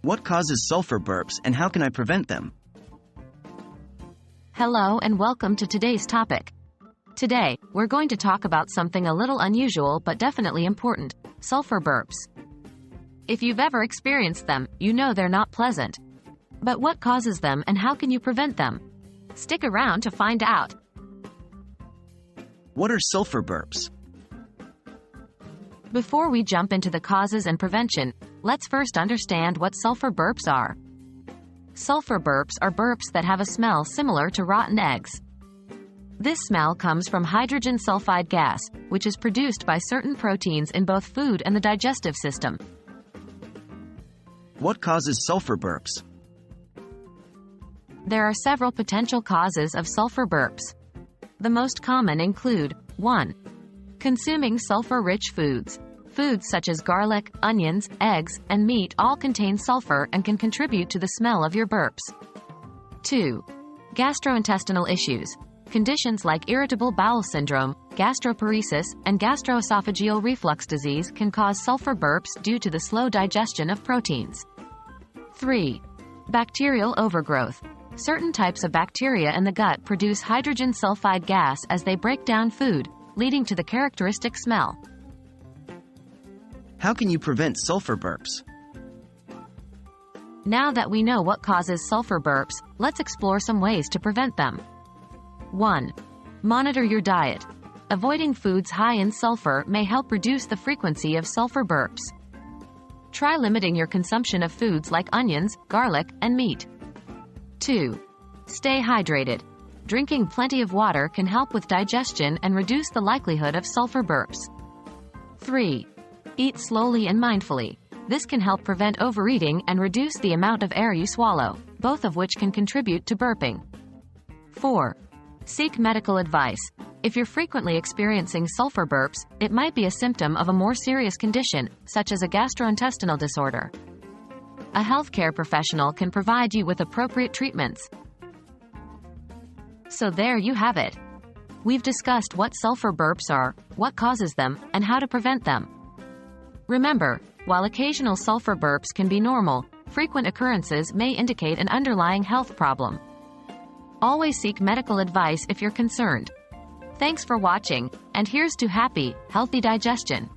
What causes sulfur burps and how can I prevent them? Hello and welcome to today's topic. Today, we're going to talk about something a little unusual but definitely important: sulfur burps. If you've ever experienced them, you know they're not pleasant. But what causes them and how can you prevent them? Stick around to find out. What are sulfur burps? Before we jump into the causes and prevention, let's first understand what sulfur burps are. Sulfur burps are burps that have a smell similar to rotten eggs. This smell comes from hydrogen sulfide gas, which is produced by certain proteins in both food and the digestive system. What causes sulfur burps? There are several potential causes of sulfur burps. The most common include: 1. Consuming sulfur-rich foods. Foods such as garlic, onions, eggs, and meat all contain sulfur and can contribute to the smell of your burps. 2. Gastrointestinal issues. Conditions like irritable bowel syndrome, gastroparesis, and gastroesophageal reflux disease can cause sulfur burps due to the slow digestion of proteins. 3. Bacterial overgrowth. Certain types of bacteria in the gut produce hydrogen sulfide gas as they break down food, leading to the characteristic smell. How can you prevent sulfur burps? Now that we know what causes sulfur burps, let's explore some ways to prevent them. 1. Monitor your diet. Avoiding foods high in sulfur may help reduce the frequency of sulfur burps. Try limiting your consumption of foods like onions, garlic, and meat. 2. Stay hydrated. Drinking plenty of water can help with digestion and reduce the likelihood of sulfur burps. 3. Eat slowly and mindfully. This can help prevent overeating and reduce the amount of air you swallow, both of which can contribute to burping. 4. Seek medical advice. If you're frequently experiencing sulfur burps, it might be a symptom of a more serious condition, such as a gastrointestinal disorder. A healthcare professional can provide you with appropriate treatments. So there you have it. We've discussed what sulfur burps are, what causes them, and how to prevent them. Remember, while occasional sulfur burps can be normal, frequent occurrences may indicate an underlying health problem. Always seek medical advice if you're concerned. Thanks for watching, and here's to happy, healthy digestion.